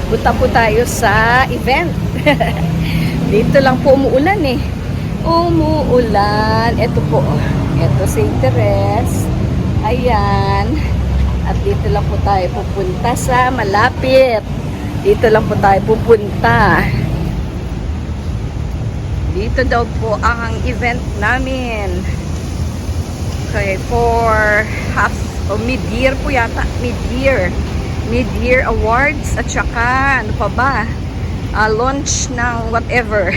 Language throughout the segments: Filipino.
Punta po tayo sa event. Dito lang po umuulan eh. Umuulan. Ito po. Ito St. Teres. Ayan. At dito lang po tayo pupunta sa malapit. Dito lang po tayo pupunta. Dito daw po ang event namin. Okay, for half o mid-year po yata. Mid-year awards at saka ano pa ba? Launch ng whatever.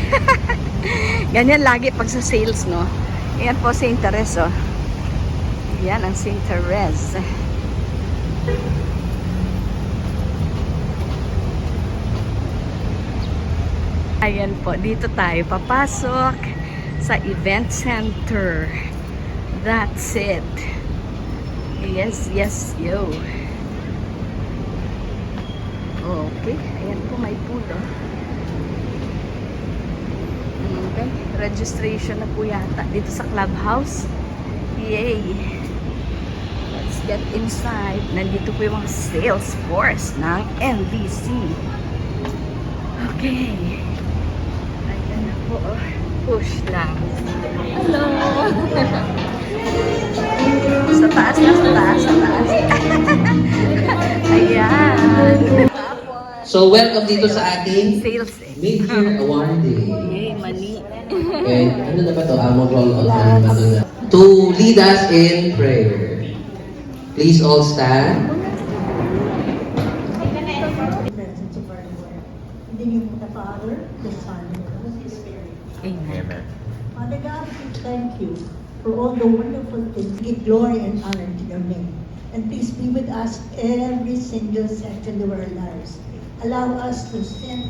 Ganyan lagi pag sa sales, no? Ayan po St. Teres, oh. Yan ang St. Teres. Ayan po, dito tayo papasok sa event center. That's it. Yes, yo. Okay, ayan po may pulo. Okay, registration na po yata dito sa clubhouse. Yay! Let's get inside. Nandito po yung mga sales force ng NBC. Okay. Ayan na po. Push lang. Hello! Sa taas na, sa taas. Ayan. So, welcome dito sa ating Sales Mid-Year Award Day. Yay, mani. And ano na ba ito? Mag-roll out na ba ito na? To lead us in prayer. Please all stand. Presence of our Lord. In the name of the Father, the Son, and the Holy Spirit. Amen. Father God, we thank you for all the wonderful things. Give glory and honor to your name. And please be with us every single second of our lives. Allow us to send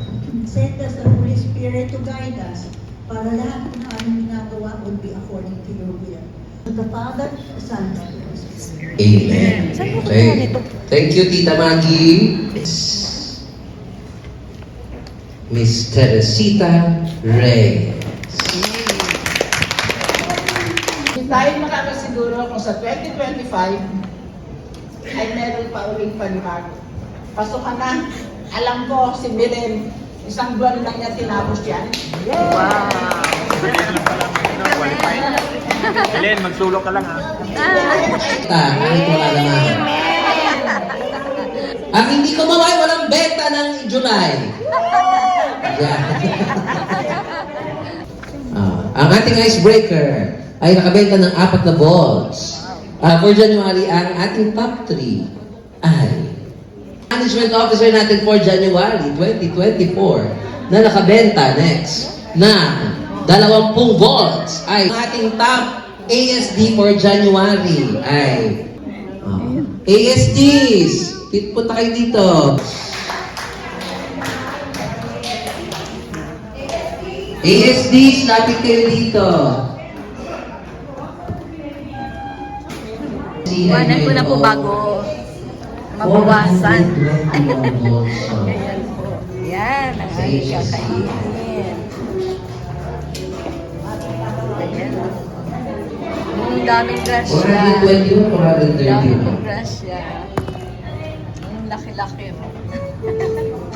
us the Holy Spirit to guide us para lahat ng aming ginagawa would be according to your will. To the Father, the Son, and the Holy Spirit. Amen. Okay. Thank you, Tita Maggie. Miss Teresita Reyes. Tayo makakasiguro kung sa 2025 ay meron pa uling panibago. Pasok ka na. Alam ko, si Belen, isang buwan lang niya tinapos yan. Wow! Helen, magsulok ka lang ha. Kahit wala naman. Ang hindi ko maway, walang benta ng July. Yeah. Ang ating icebreaker ay nakabenta ng 4 na balls. For January, ang ating top 3 ay management officer natin for January 2024 na nakabenta next na 20 balls ay ang ating top ASD for January ay ASDs. Punta kayo dito. ASDs, lapit kayo dito. Iwanan ko na po bago mabawasan. Ayan po. Yan, ang aming kakainin. Ayan. Ang daming grasya. 421, 430. Daming grasya. Ang laki-laki.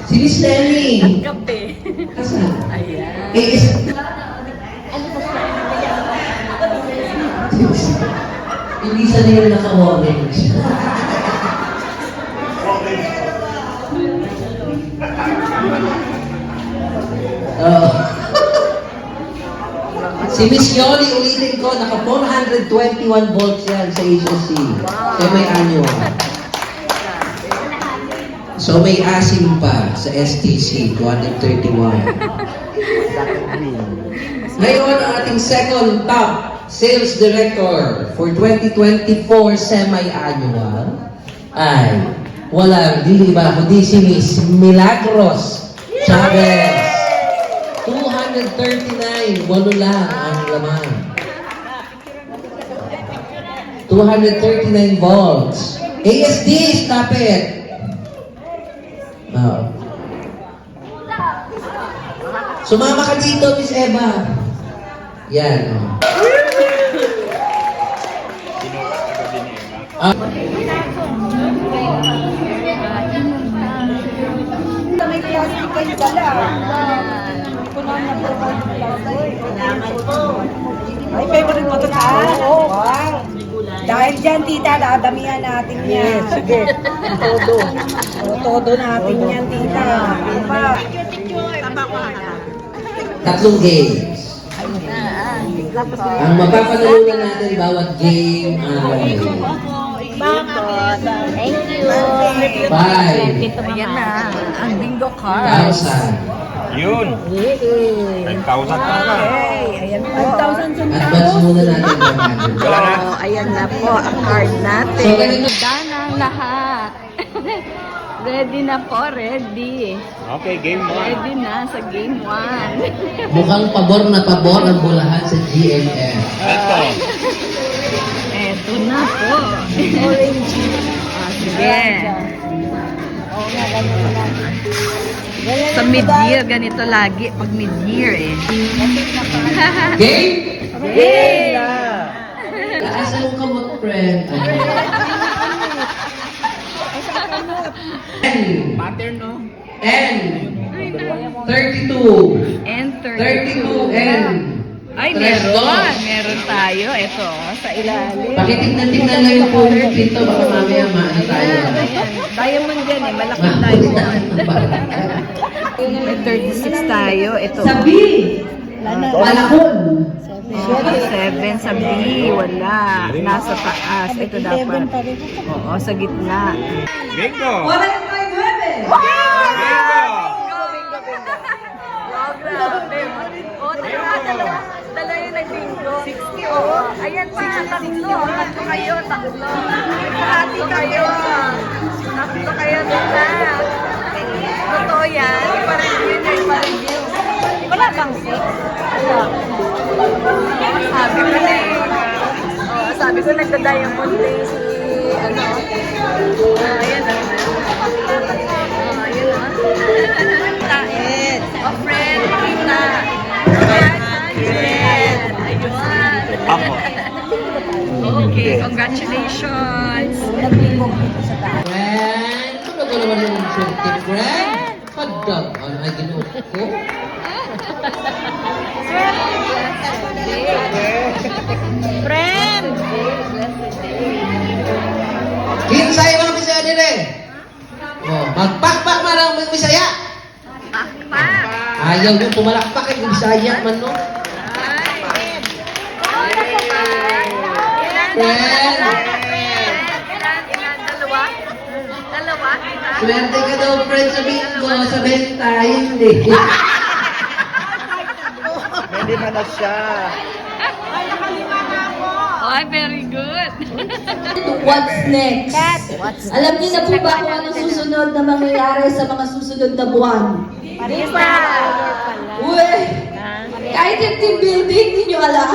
Si Miss Lenny. Kape. Asan? Ayan. Hindi sa nila naka-orange. Si Miss Yoli, ulitin ko, naka 421 volts yan sa HSC. Kaya may annual. So may asim pa sa STC, 231. Ngayon, ang ating second top sales director for 2024 semi-annual ay walang di iba kundi si Miss Milagros Chavez. 239, walo lang ang laman. 239 volts. ASD, stop it. Oh. Sumama ka dito, Miss Eva. Yan. kayo dala. Ay, favorite mo to sa Oo. Wow. Dahil dyan, tita, dadamihan natin yan. Sige. Todo. Todo natin yan, tita. Pa. Tatlong games. Ang mapapanalunan natin bawat game ay Thank you. 5,000. Ayan na, ang bingo card. Yun. 5,000 talaga. Ayan po. 5,000 Advance muna natin 100. Wala na. So, ayan na po ang card natin. So, ganito. Handa na ang lahat. Ready na po, ready. Okay, game 1. Ready na sa game 1. Mukhang pabor na pabor ang bulahan sa GMF. Ito. Eto na po. Orange. Sige. Sa mid-year, ganito lagi. Pag mid-year eh. Game? Yay! Taas ang kamot, friend. Pattern, no? N. 32. Enter. 32 N. Ay, Tres, meron. dos. Meron tayo. Ito, sa ilalim. Pakitignan-tignan lang yung phone dito. Baka mamaya maano tayo. Ayan. Diamond yan eh. Malaking diamond. May 36 tayo. Ito. Sabi! Malakon! 7 sa B. Wala. Nasa taas. Ito dapat. Oo, sa gitna. Bingo! Wow! Bingo! Wow, grabe. O, dalawa. Dalawa yung nag-bingo. 60, oo. Ayan pa, tatlo. Tatlo kayo, tatlo. Tatlo kayo. Tatlo kayo dito. Totoo yan. Ipa-review. Wala bang 6? Sabi ko na eh. Oh, sabi ko nagda-diamond day si ano. Ayan na. Ayan na. Taet. O friend, kita. 100. Ayun. Ako. Okay, congratulations. Friend! Ano ba naman yung swerte, friend? Padam! Ano ay ginuot ko? Friend! Kinsay mga Bisaya dire! Oh, magpakpak man ang mga Bisaya! Pakpak! Ayaw nyo pumalakpak ang Bisaya man no? Friend! Ilan? Dalawa? Dalawa? Kita? Swerte ka daw, friend, sa bingo, sa benta, hindi. Hindi man na siya. Oh, very good. What's next? Alam niyo na po ba kung anong susunod na mangyayari sa mga susunod na buwan? Hindi pa. Uy! Kahit yung team building, hindi nyo alam.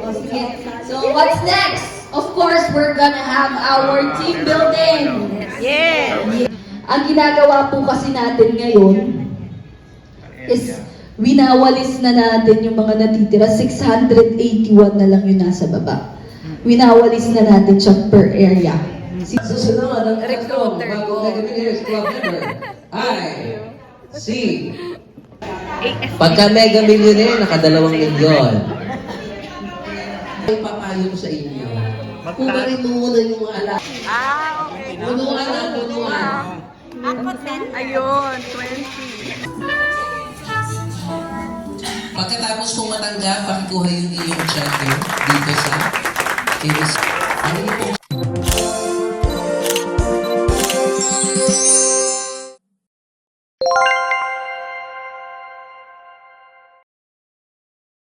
O, sige. So, what's next? Of course, we're gonna have our team building. Yeah. Ang ginagawa po kasi natin ngayon is winawalis na natin yung mga natitira. 681 na lang yung nasa baba. Winawalis na natin siya per area. Susunod ang Recruiter ko. Club member. I. C. AS. Pagka mega millionaire, naka2 milyon. May papayo ko sa inyo. Kumarin mo muna yung ala. Okay. Punuan ang punuan. Ayun, 20. Pagkatapos pong matanggap, pakikuha yung iyong cheque dito sa KBC. Ang inyong